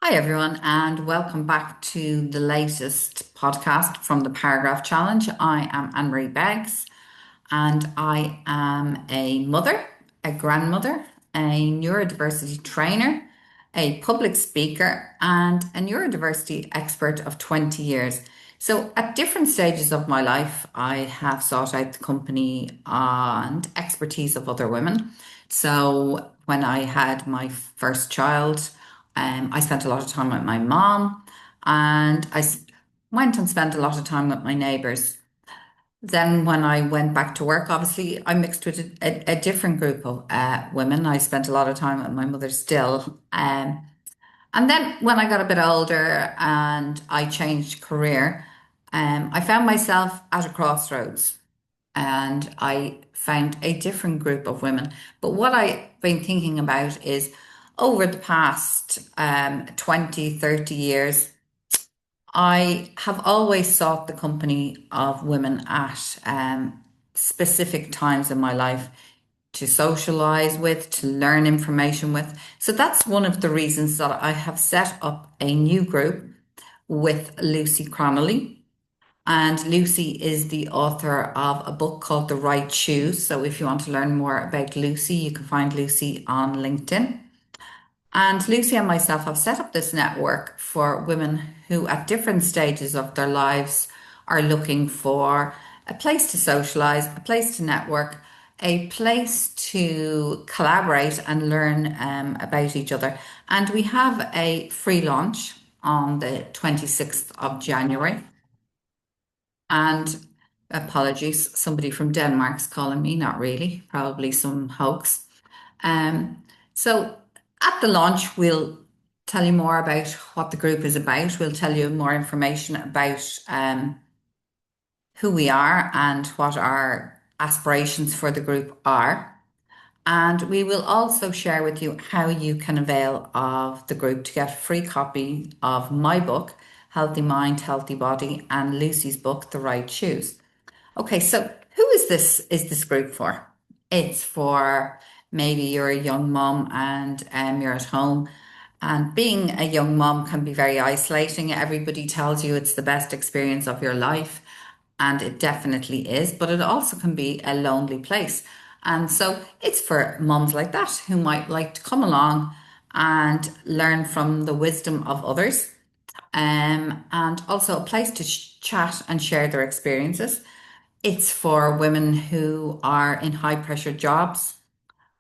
Hi, everyone, and welcome back to the latest podcast from the Paragraph Challenge. I am Anne Marie Beggs, and I am a mother, a grandmother, a neurodiversity trainer, a public speaker, and a neurodiversity expert of 20 years. So, at different stages of my life, I have sought out the company and expertise of other women. So, when I had my first child, I spent a lot of time with my mom, and went and spent a lot of time with my neighbours. Then, when I went back to work, obviously, I mixed with a different group of women. I spent a lot of time with my mother still. And then, when I got a bit older and I changed career, I found myself at a crossroads and I found a different group of women. But what I've been thinking about is over the past 20, 30 years, I have always sought the company of women at specific times in my life to socialize with, to learn information with. So that's one of the reasons that I have set up a new group with Lucy Cronolly. And Lucy is the author of a book called The Right Shoes. So if you want to learn more about Lucy, you can find Lucy on LinkedIn. And Lucy and myself have set up this network for women who, at different stages of their lives, are looking for a place to socialize, a place to network, a place to collaborate and learn about each other. And we have a free launch on the 26th of January. And apologies, somebody from Denmark's calling me, not really, probably some hoax. Um, so at the launch, we'll tell you more about what the group is about. We'll tell you more information about who we are and what our aspirations for the group are. And we will also share with you how you can avail of the group to get a free copy of my book, Healthy Mind, Healthy Body, and Lucy's book, The Right Shoes. Okay, so who is this group for? It's for maybe you're a young mom and you're at home. And being a young mom can be very isolating. Everybody tells you it's the best experience of your life, and it definitely is, but it also can be a lonely place. And so it's for moms like that who might like to come along and learn from the wisdom of others, and also a place to chat and share their experiences. It's for women who are in high pressure jobs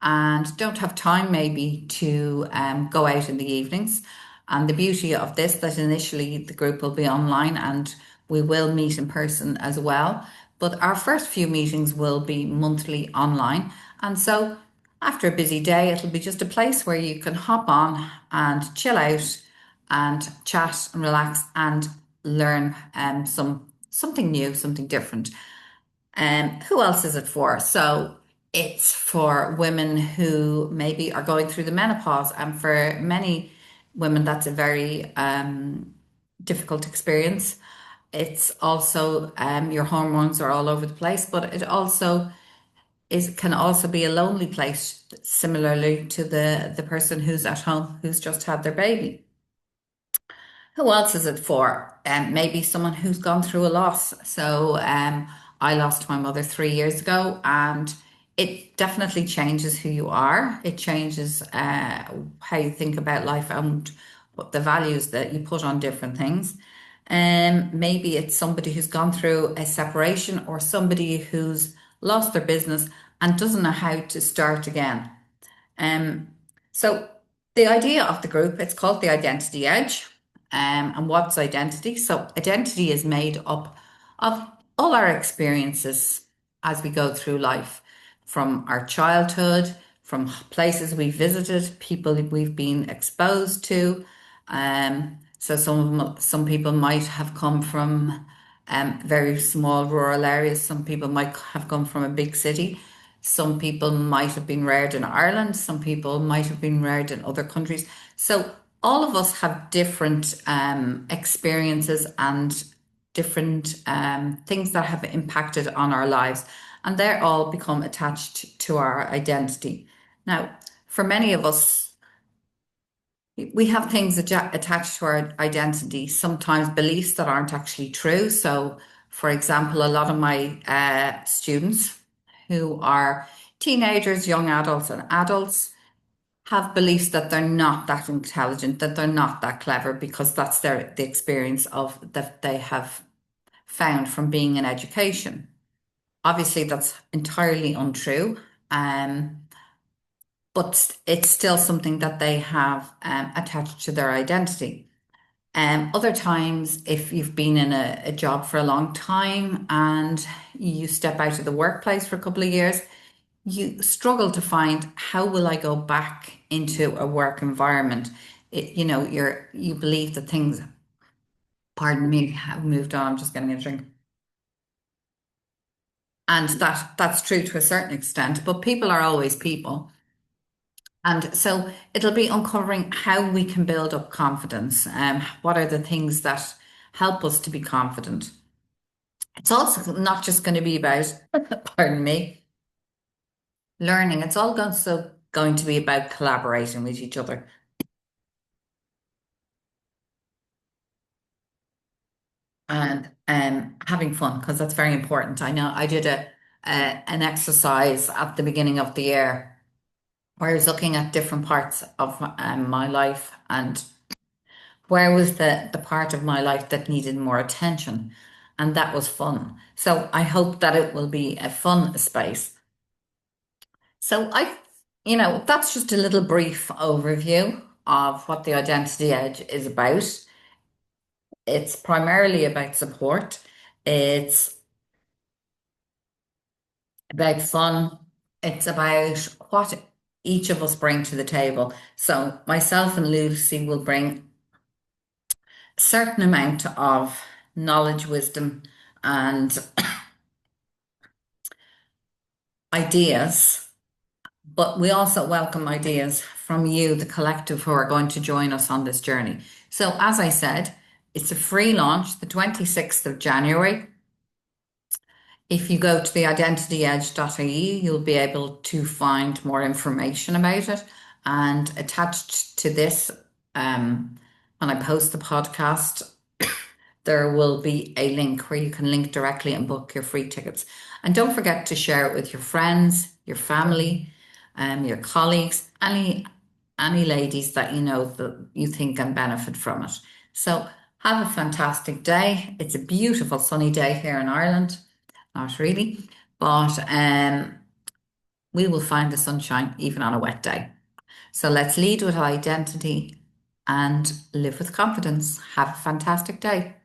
and don't have time maybe to go out in the evenings. And the beauty of this, that initially the group will be online and we will meet in person as well. But our first few meetings will be monthly online. And so after a busy day, it'll be just a place where you can hop on and chill out and chat and relax and learn something new, something different. Who else is it for? So it's for women who maybe are going through the menopause, and for many women, that's a very difficult experience. It's also your hormones are all over the place, but it also is can also be a lonely place, similarly to the person who's at home who's just had their baby. Who else is it for? Maybe someone who's gone through a loss. So I lost my mother 3 years ago, and it definitely changes who you are. It changes how you think about life and what the values that you put on different things. Maybe it's somebody who's gone through a separation or somebody who's lost their business and doesn't know how to start again. Um, so the idea of the group, it's called the Identity Edge. And what's identity? So identity is made up of all our experiences as we go through life, from our childhood, from places we visited, people we've been exposed to. So some people might have come from very small rural areas. Some people might have come from a big city. Some people might have been reared in Ireland. Some people might have been reared in other countries. So all of us have different experiences and different things that have impacted on our lives, and they're all become attached to our identity. Now, for many of us, We have things attached to our identity, sometimes beliefs that aren't actually true. So, for example, a lot of my students who are teenagers, young adults, and adults have beliefs that they're not that intelligent, that they're not that clever, because that's the experience of that they have found from being in education. Obviously, that's entirely untrue. Um, but it's still something that they have attached to their identity. Other times, if you've been in a job for a long time and you step out of the workplace for a couple of years, you struggle to find how will I go back into a work environment. You believe that things, pardon me, have moved on. I'm just getting a drink. And that's true to a certain extent, but people are always people. And so it'll be uncovering how we can build up confidence. What are the things that help us to be confident? It's also not just going to be about, pardon me, learning. It's also going to be about collaborating with each other and having fun, because that's very important. I know I did an exercise at the beginning of the year where I was looking at different parts of my life and where was the part of my life that needed more attention. And that was fun. So I hope that it will be a fun space. So that's just a little brief overview of what the Identity Edge is about. It's primarily about support. It's about fun. It's about what each of us bring to the table. So myself and Lucy will bring a certain amount of knowledge, wisdom, and ideas, but we also welcome ideas from you, the collective, who are going to join us on this journey. So, as I said, it's a free launch the 26th of January. If you go to the identityedge.ie, you'll be able to find more information about it. And attached to this, when I post the podcast, there will be a link where you can link directly and book your free tickets. And don't forget to share it with your friends, your family, your colleagues, any ladies that you know that you think can benefit from it. So have a fantastic day. It's a beautiful sunny day here in Ireland. Not really, but we will find the sunshine even on a wet day. So let's lead with identity and live with confidence. Have a fantastic day.